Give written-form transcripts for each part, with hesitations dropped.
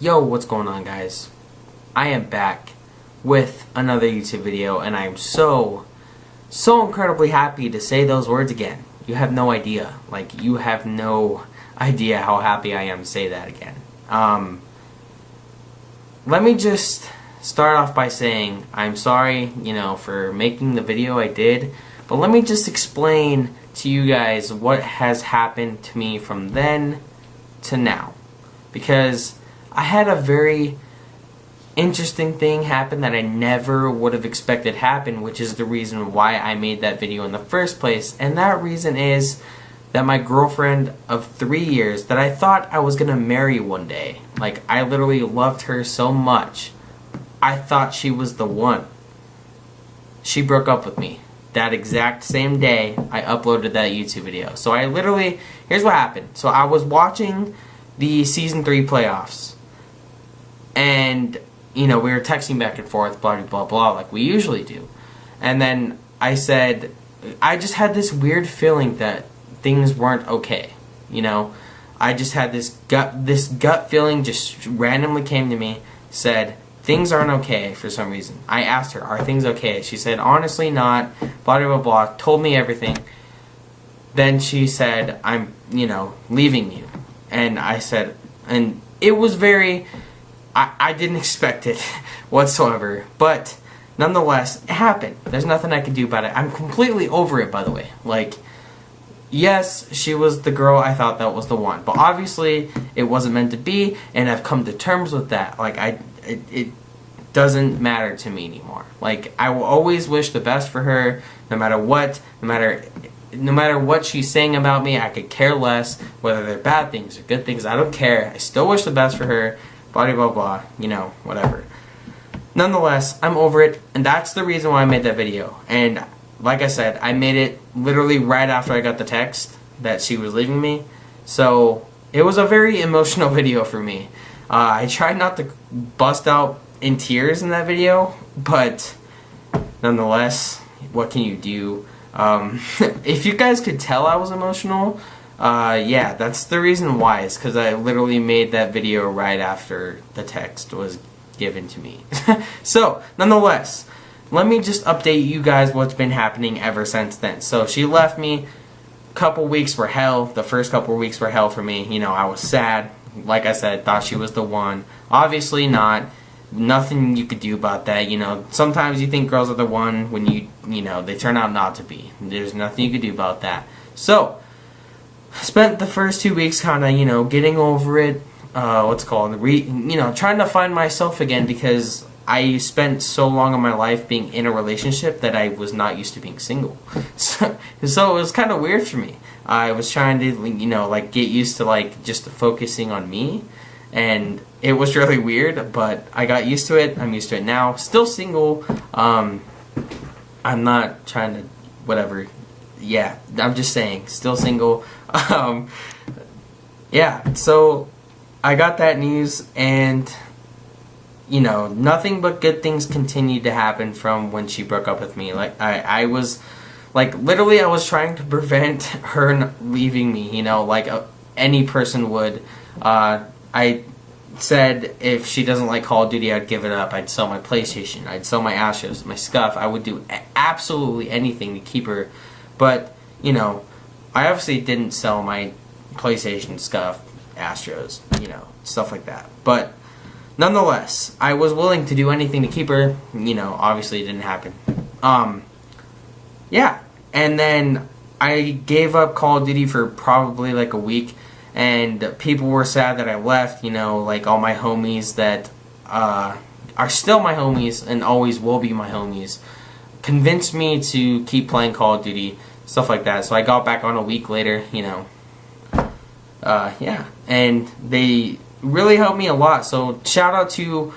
Yo, what's going on, guys? I am back with another YouTube video, and I am so incredibly happy to say those words again. You have no idea. Like, you have no idea how happy I am to say that again. Let me just start off by saying I'm sorry, for making the video I did, but let me just explain to you guys what has happened to me from then to now. Because I had a very interesting thing happen that I never would have expected happen, which is the reason why I made that video in the first place. And that reason is that my girlfriend of 3 years that I thought I was gonna marry one day, like I literally loved her so much, I thought she was the one. She broke up with me that exact same day I uploaded that YouTube video. So I literally, here's what happened. So I was watching the Season 3 playoffs, and we were texting back and forth, blah blah blah, like we usually do. And then I said, I just had this weird feeling that things weren't okay. I just had this gut feeling, just randomly came to me, said things aren't okay for some reason. I asked her, are things okay? She said, honestly not, blah blah blah, told me everything. Then she said, I'm leaving you. And I said, and it was very, I didn't expect it whatsoever, but nonetheless, it happened. There's nothing I can do about it. I'm completely over it, by the way. Like, yes, she was the girl I thought that was the one, but obviously it wasn't meant to be, and I've come to terms with that. Like, it doesn't matter to me anymore. Like, I will always wish the best for her, no matter what, no matter what she's saying about me. I could care less whether they're bad things or good things. I don't care. I still wish the best for her. Blah blah blah. Whatever. Nonetheless, I'm over it, and that's the reason why I made that video. And like I said, I made it literally right after I got the text that she was leaving me. So it was a very emotional video for me. I tried not to bust out in tears in that video, but nonetheless, what can you do? If you guys could tell I was emotional, yeah, that's the reason why. It's because I literally made that video right after the text was given to me. So, nonetheless, let me just update you guys what's been happening ever since then. So, she left me. Couple weeks were hell. The first couple weeks were hell for me. I was sad. Like I said, thought she was the one. Obviously not. Nothing you could do about that. Sometimes you think girls are the one when they turn out not to be. There's nothing you could do about that. So, spent the first 2 weeks kind of, getting over it. Trying to find myself again, because I spent so long of my life being in a relationship that I was not used to being single. So it was kind of weird for me. I was trying to, get used to, just focusing on me. And it was really weird, but I got used to it. I'm used to it now. Still single. I'm not trying to, whatever. Yeah, I'm just saying, still single. Yeah, so I got that news, and nothing but good things continued to happen from when she broke up with me. Like, I was, literally I was trying to prevent her leaving me, like any person would. I said if she doesn't like Call of Duty, I'd give it up. I'd sell my PlayStation. I'd sell my Astros, my Scuff. I would do absolutely anything to keep her. But, I obviously didn't sell my PlayStation, Scuff, Astros, stuff like that. But nonetheless, I was willing to do anything to keep her. Obviously it didn't happen. Yeah. And then I gave up Call of Duty for probably a week. And people were sad that I left, all my homies that are still my homies and always will be my homies, convinced me to keep playing Call of Duty, stuff like that. So I got back on a week later, yeah. And they really helped me a lot. So shout out to,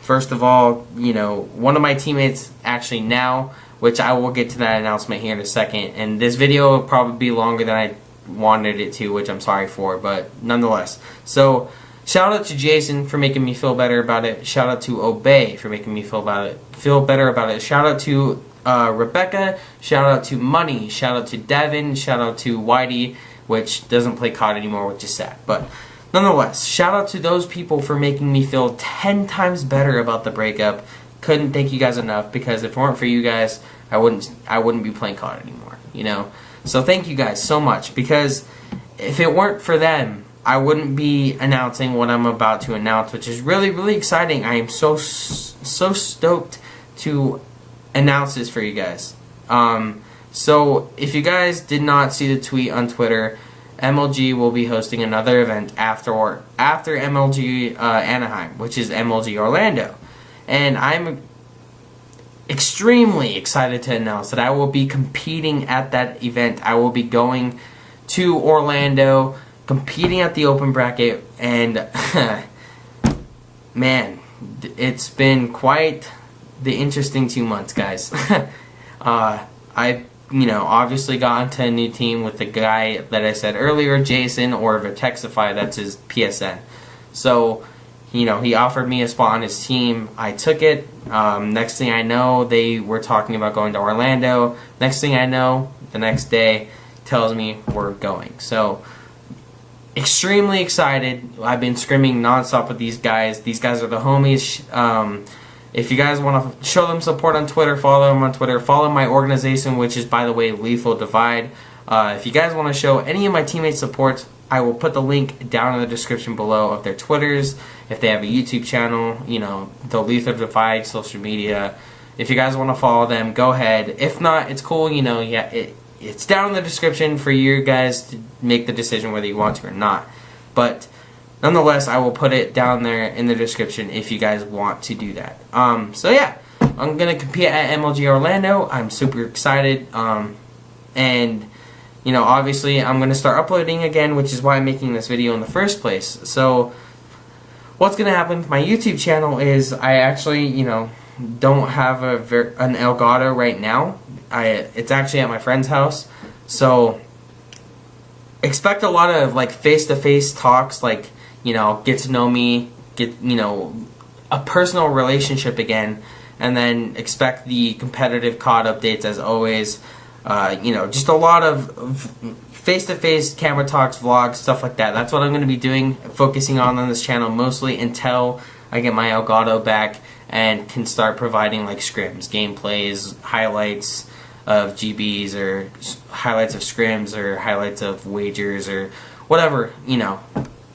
first of all, one of my teammates actually now, which I will get to that announcement here in a second. And this video will probably be longer than I wanted it to, which I'm sorry for, but nonetheless. So shout out to Jason for making me feel better about it. Shout out to Obey for making me feel better about it. Shout out to Rebecca. Shout out to Money. Shout out to Devin. Shout out to Whitey, which doesn't play COD anymore, which is sad. But nonetheless, shout out to those people for making me feel 10 times better about the breakup. Couldn't thank you guys enough, because if it weren't for you guys, I wouldn't be playing COD anymore, you know? So thank you guys so much, because if it weren't for them, I wouldn't be announcing what I'm about to announce, which is really, really exciting. I am so stoked to announce this for you guys. So if you guys did not see the tweet on Twitter, MLG will be hosting another event after MLG Anaheim, which is MLG Orlando. And I'm extremely excited to announce that I will be competing at that event. I will be going to Orlando, competing at the open bracket, and man, it's been quite the interesting 2 months, guys. I obviously got into a new team with the guy that I said earlier, Jason, or Vertexify, that's his PSN. So, he offered me a spot on his team. I took it. Next thing I know, they were talking about going to Orlando. Next thing I know, the next day, tells me we're going. So, extremely excited. I've been screaming nonstop with these guys. These guys are the homies. If you guys want to show them support on Twitter, follow them on Twitter. Follow my organization, which is, by the way, Lethal Divide. If you guys want to show any of my teammates support, I will put the link down in the description below of their Twitters. If they have a YouTube channel, the Lethal Divide social media. If you guys want to follow them, go ahead. If not, it's cool. It's down in the description for you guys to make the decision whether you want to or not. But nonetheless, I will put it down there in the description if you guys want to do that. So yeah, I'm going to compete at MLG Orlando. I'm super excited. And, obviously I'm going to start uploading again, which is why I'm making this video in the first place. So what's going to happen with my YouTube channel is I actually, don't have an Elgato right now. It's actually at my friend's house. So expect a lot of face-to-face talks, get to know me, get a personal relationship again, and then expect the competitive COD updates as always. Just a lot of face-to-face camera talks, vlogs, stuff like that. That's what I'm going to be doing, focusing on this channel mostly until I get my Elgato back and can start providing scrims, gameplays, highlights of GBs, or highlights of scrims, or highlights of wagers, or whatever.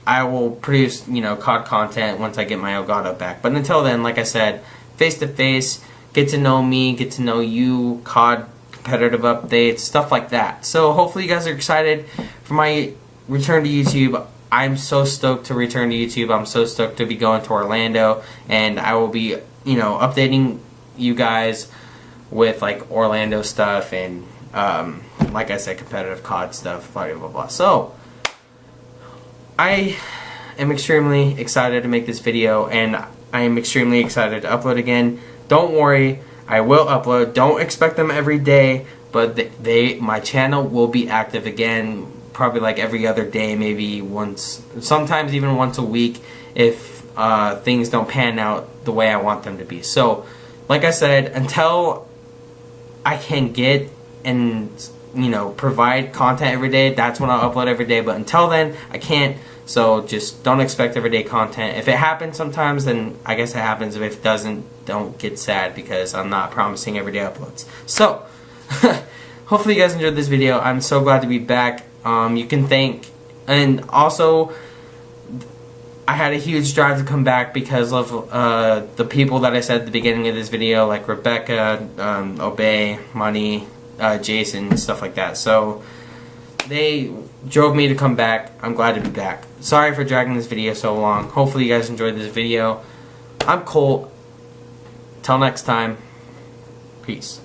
I will produce COD content once I get my Elgato back. But until then, like I said, face-to-face, get to know me, get to know you, COD competitive updates, stuff like that. So hopefully you guys are excited for my return to YouTube. I'm so stoked to return to YouTube. I'm so stoked to be going to Orlando, and I will be, updating you guys with Orlando stuff and like I said, competitive COD stuff, blah blah blah. So I am extremely excited to make this video, and I am extremely excited to upload again. Don't worry, I will upload. Don't expect them every day, but my channel will be active again, probably every other day, maybe once, sometimes even once a week if things don't pan out the way I want them to be. So, like I said, until I can get and provide content every day, that's when I'll upload every day. But until then, I can't. So just don't expect everyday content. If it happens sometimes, then I guess it happens. If it doesn't, don't get sad, because I'm not promising everyday uploads. So, hopefully you guys enjoyed this video. I'm so glad to be back. You can thank, and also I had a huge drive to come back because of the people that I said at the beginning of this video, like Rebecca, Obey, Money, Jason, stuff like that. So they drove me to come back. I'm glad to be back. Sorry for dragging this video so long. Hopefully you guys enjoyed this video. I'm Colt. Till next time, peace.